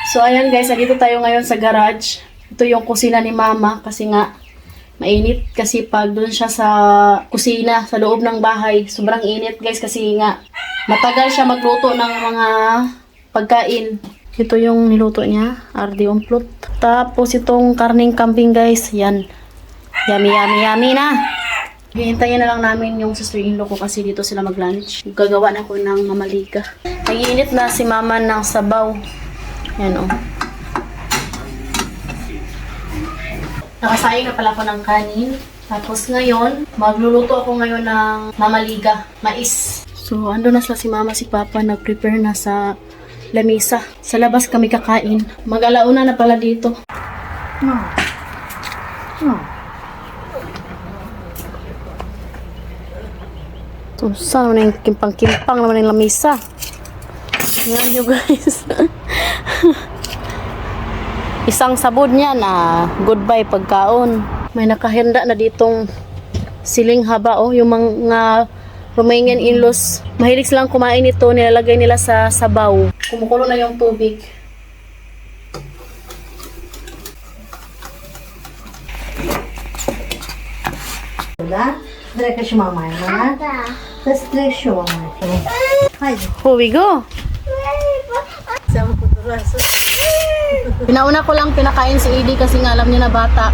So ayan guys, dito tayo ngayon sa garage. Ito yung kusina ni Mama kasi nga mainit kasi pag doon siya sa kusina, sa loob ng bahay, sobrang init guys kasi nga matagal siya magluto ng mga pagkain. Ito yung niluto niya, ardi umplot. Tapos itong karning kambing guys, yan. Yummy, yummy, yummy na. Hihintayin na lang namin yung sister-in-law ko kasi dito sila mag-lunch. Gagawa na ako ng mamalika. Nag-iinit na si Mama ng sabaw. Yan o. Nakasayang na pala ako ng kanin. Tapos ngayon, magluluto ako ngayon ng mamaliga, mais. So, ando na sila si Mama, si Papa, nag-prepare na sa lamesa. Sa labas kami kakain. Mag-alauna na pala dito. So, saan naman yung kimpang-kimpang naman yung lamesa? Yan nyo guys. Isang sabod niya na goodbye pagkaon. May nakahenda na ditong siling haba oh, yung mga Romanian in-laws. Mahilig silang kumain ito, nilalagay nila sa sabaw. Kumukulo na yung tubig. Здравствуйте, мама. Здравствуйте, мама. Here we go. Pinauna ko lang pinakain si Edie kasi nga alam niya na bata.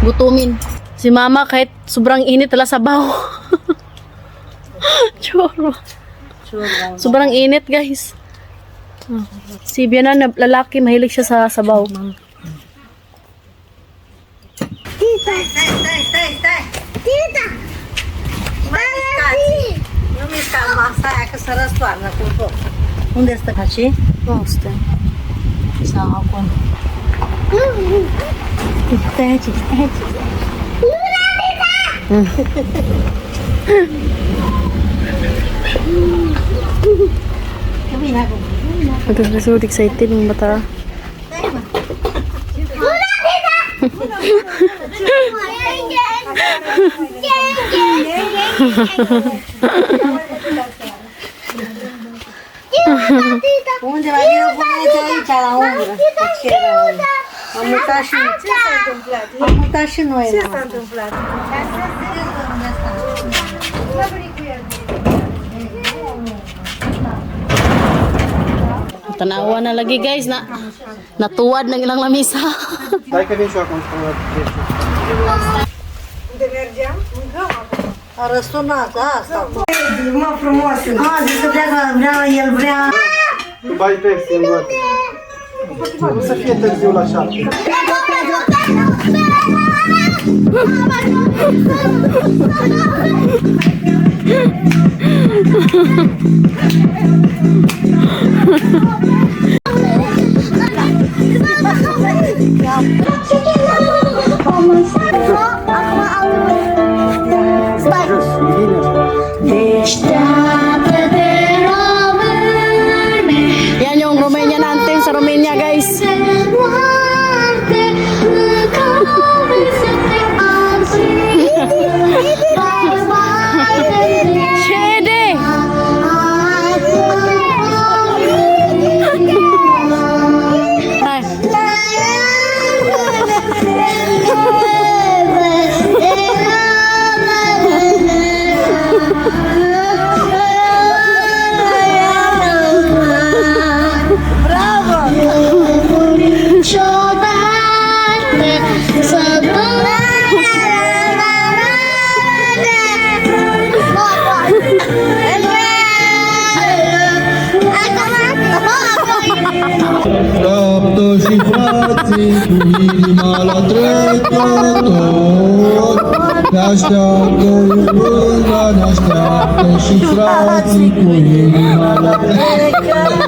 Gutumin. Si Mama kahit sobrang init tala sabaw. Choro. Sobrang init guys. Si Biana na lalaki mahilig siya sa sabaw. Tita. Tita. Nu mișca masa aia că se răstoarnă cu tot. Unde stă caci? Oh, stai. Sa ako. Stai aici. Vine acum. Ito so excited ng bata. Unde mai bine puneți aici la umbră. Am mutat și noi. Ce s-a întâmplat? Am mutat și noi. Ce s-a întâmplat? Tanawa na lagi guys na natuwad ng ilang lamisa. Dai că vin și eu acum să mă trece. Unde mergeam? A răsunat asta. Mă frumos. Zice că el vrea. Bai taxi în goată. Nu să fie târziu la 7. Yan yung Romania natin sa Romania guys. Shede. Dreaptă și frații cu inima la trecător. Ne așteaptă iubăra, ne așteaptă și frații cu inima la trecător.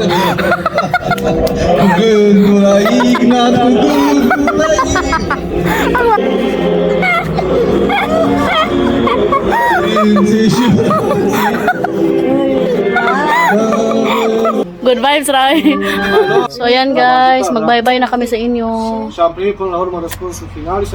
Cu gândul la Ignat, cu gândul la Good vibes, Rai. So, ayan guys. Mag-bye-bye na kami sa inyo. Și am primit până la urmă răspunsul final și